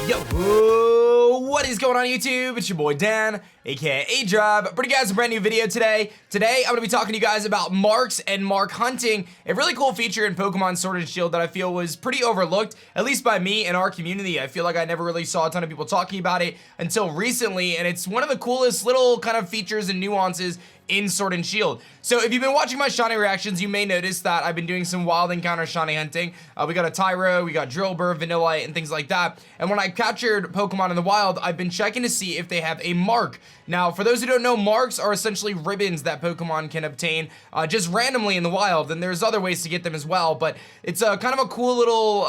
Yo, what is going on YouTube? It's your boy Dan, aka aDrive, bringing you guys a brand new video today. Today, I'm going to be talking to you guys about marks and mark hunting, a really cool feature in Pokemon Sword and Shield that I feel was pretty overlooked, at least by me and our community. I feel like I never really saw a ton of people talking about it until recently, and it's one of the coolest little kind of features and nuances in Sword and Shield. So if you've been watching my shiny reactions, you may notice that I've been doing some wild encounter shiny hunting. We got a Tyro, we got Drillbur, Vanillite, and things like that. And when I captured Pokemon in the wild, I've been checking to see if they have a mark. Now, for those who don't know, marks are essentially ribbons that Pokemon can obtain just randomly in the wild, and there's other ways to get them as well, but it's a kind of a cool little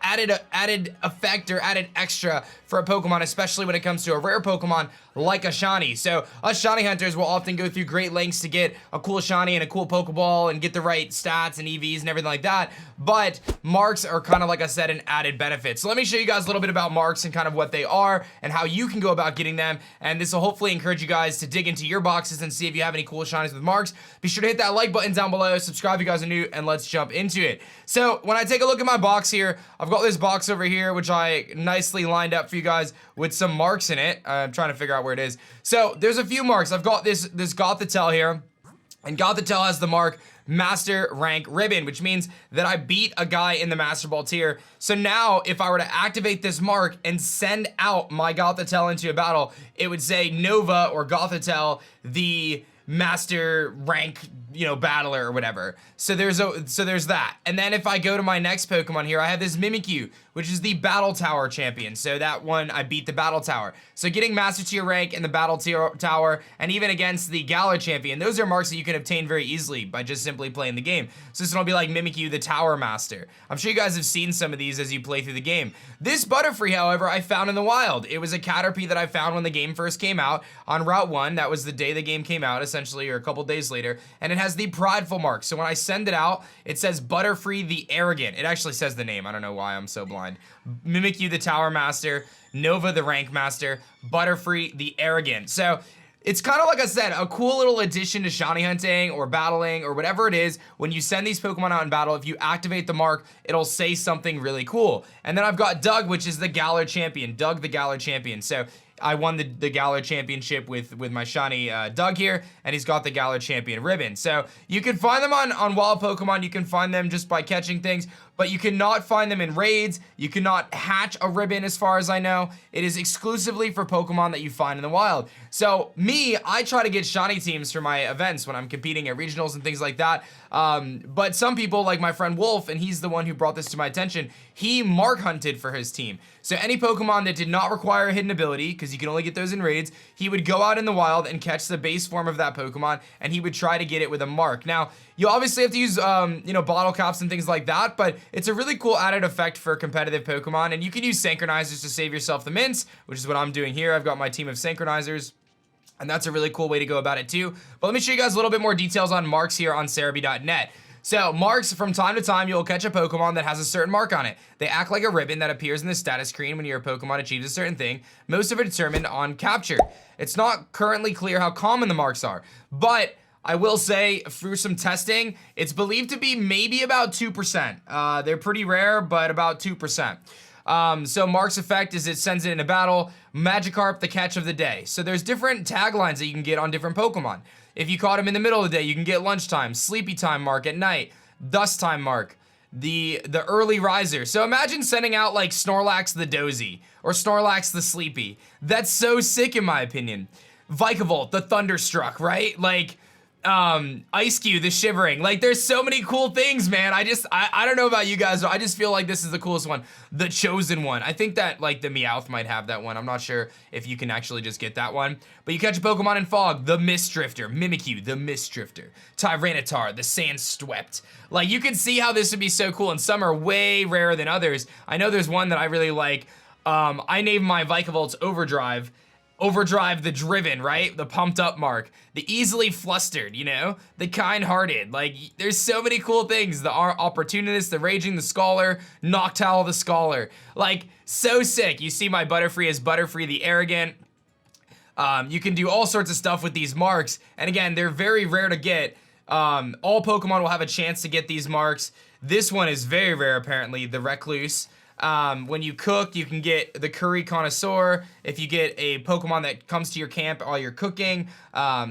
added effect or added extra for a Pokemon, especially when it comes to a rare Pokemon like a shiny. So us shiny hunters will often go through great lengths to get a cool shiny and a cool Pokeball and get the right stats and EVs and everything like that, but marks are kind of, like I said, an added benefit. So let me show you guys a little bit about marks and kind of what they are and how you can go about getting them, and this will hopefully encourage you guys to dig into your boxes and see if you have any cool shinies with marks. Be sure to hit that like button down below, subscribe if you guys are new, and let's jump into it. So when I take a look at my box here, I've got this box over here which I nicely lined up for you guys with some marks in it. I'm trying to figure out where it is. So there's a few marks. I've got this Gothitelle here, and Gothitelle has the mark Master Rank Ribbon, which means that I beat a guy in the Master Ball tier. So now, if I were to activate this mark and send out my Gothitelle into a battle, it would say Nova or Gothitelle, the Master Rank, battler or whatever. So there's that. And then if I go to my next Pokemon here, I have this Mimikyu, which is the Battle Tower champion. So that one, I beat the Battle Tower. So getting Master Tier rank in the Battle Tower, and even against the Galar champion, those are marks that you can obtain very easily by just simply playing the game. So this one will be like Mimikyu, the Tower Master. I'm sure you guys have seen some of these as you play through the game. This Butterfree, however, I found in the wild. It was a Caterpie that I found when the game first came out on Route 1. That was the day the game came out, essentially, or a couple days later. And it has the Prideful mark. So when I send it out, it says Butterfree the Arrogant. It actually says the name. I don't know why I'm so blind. Mimikyu the Tower Master, Nova the Rank Master, Butterfree the Arrogant. So it's kind of, like I said, a cool little addition to shiny hunting or battling or whatever it is. When you send these Pokemon out in battle, if you activate the mark, it'll say something really cool. And then I've got Doug, which is the Galar champion. Doug the Galar champion. So I won the Galar championship with my shiny Doug here, and he's got the Galar champion ribbon. So you can find them on wild Pokemon. You can find them just by catching things, but you cannot find them in raids. You cannot hatch a ribbon as far as I know. It is exclusively for Pokemon that you find in the wild. So me, I try to get shiny teams for my events when I'm competing at regionals and things like that. But some people, like my friend Wolf, and he's the one who brought this to my attention, he mark hunted for his team. So any Pokemon that did not require a hidden ability, because you can only get those in raids, he would go out in the wild and catch the base form of that Pokemon, and he would try to get it with a mark. Now, you obviously have to use, bottle caps and things like that, but it's a really cool added effect for competitive Pokemon, and you can use Synchronizers to save yourself the mints, which is what I'm doing here. I've got my team of Synchronizers, and that's a really cool way to go about it too. But let me show you guys a little bit more details on marks here on Cerebi.net. So marks, from time to time, you'll catch a Pokemon that has a certain mark on it. They act like a ribbon that appears in the status screen when your Pokemon achieves a certain thing. Most of it determined on capture. It's not currently clear how common the marks are, but I will say, through some testing, it's believed to be maybe about 2%. They're pretty rare, but about 2%. So Mark's effect is it sends it in a battle. Magikarp, the catch of the day. So there's different taglines that you can get on different Pokemon. If you caught him in the middle of the day, you can get lunchtime, sleepy time mark at night, dust time mark, the early riser. So imagine sending out like Snorlax the dozy or Snorlax the sleepy. That's so sick in my opinion. Vikavolt, the thunderstruck, right? Like, Ice-Cube, the shivering. Like, there's so many cool things, man. I don't know about you guys, but I just feel like this is the coolest one. The chosen one. I think that, like, the Meowth might have that one. I'm not sure if you can actually just get that one. But you catch a Pokemon in Fog, the Mistdrifter. Mimikyu, the Mistdrifter. Tyranitar, the Sandswept. Like, you can see how this would be so cool, and some are way rarer than others. I know there's one that I really like. I named my Vikavolt Overdrive. Overdrive the driven, right? The pumped up mark. The easily flustered, the kind-hearted. Like, there's so many cool things. The opportunist, the raging, the scholar, Noctowl the scholar. Like, so sick. You see my Butterfree as Butterfree the arrogant. You can do all sorts of stuff with these marks. And again, they're very rare to get. All Pokemon will have a chance to get these marks. This one is very rare, apparently, the Recluse. When you cook, you can get the curry connoisseur. If you get a Pokemon that comes to your camp while you're cooking,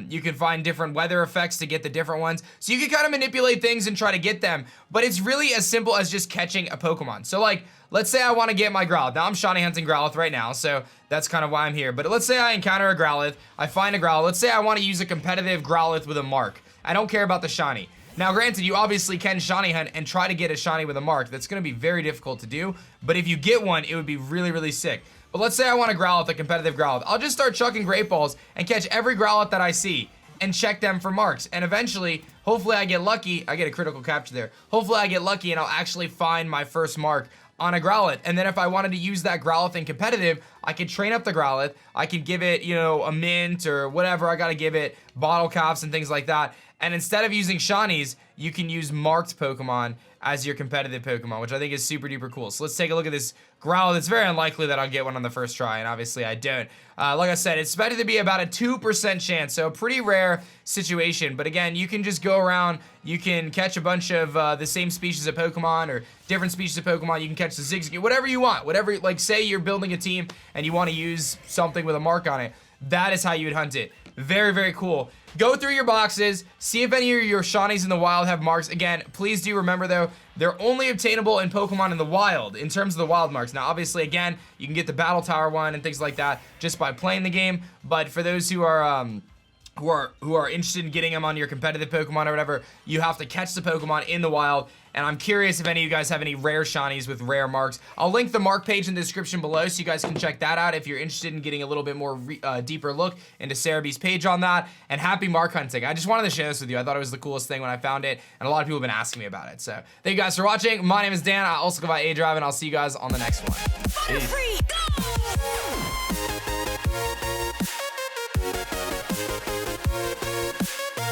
you can find different weather effects to get the different ones. So you can kind of manipulate things and try to get them, but it's really as simple as just catching a Pokemon. So like, let's say I want to get my Growlithe. Now I'm shiny hunting Growlithe right now, so that's kind of why I'm here. But let's say I encounter a Growlithe, I find a Growlithe. Let's say I want to use a competitive Growlithe with a mark. I don't care about the shiny. Now granted, you obviously can shiny hunt and try to get a shiny with a mark. That's going to be very difficult to do, but if you get one, it would be really, really sick. But let's say I want a Growlithe, a competitive Growlithe. I'll just start chucking Great Balls and catch every Growlithe that I see and check them for marks. And eventually, hopefully I get lucky. I get a critical capture there. Hopefully I get lucky and I'll actually find my first mark on a Growlithe. And then if I wanted to use that Growlithe in competitive, I could train up the Growlithe. I could give it, you know, a mint or whatever I gotta give it, bottle caps and things like that. And instead of using shinies, you can use marked Pokemon as your competitive Pokemon, which I think is super duper cool. So let's take a look at this Growlithe. It's very unlikely that I'll get one on the first try, and obviously I don't. Like I said, it's expected to be about a 2% chance, so a pretty rare situation. But again, you can just go around, you can catch a bunch of the same species of Pokemon or different species of Pokemon. You can catch the Zigzagoon, whatever you want. Whatever, like say you're building a team and you want to use something with a mark on it. That is how you would hunt it. Very, very cool. Go through your boxes, see if any of your shinies in the wild have marks. Again, please do remember though, they're only obtainable in Pokemon in the wild, in terms of the wild marks. Now, obviously, again, you can get the Battle Tower one and things like that just by playing the game. But for those who are who are interested in getting them on your competitive Pokemon or whatever, you have to catch the Pokemon in the wild. And I'm curious if any of you guys have any rare shinies with rare marks. I'll link the mark page in the description below so you guys can check that out if you're interested in getting a little bit more deeper look into Cerebee's page on that. And happy mark hunting. I just wanted to share this with you. I thought it was the coolest thing when I found it, and a lot of people have been asking me about it. So thank you guys for watching. My name is Dan. I also go by aDrive, and I'll see you guys on the next one. Peace.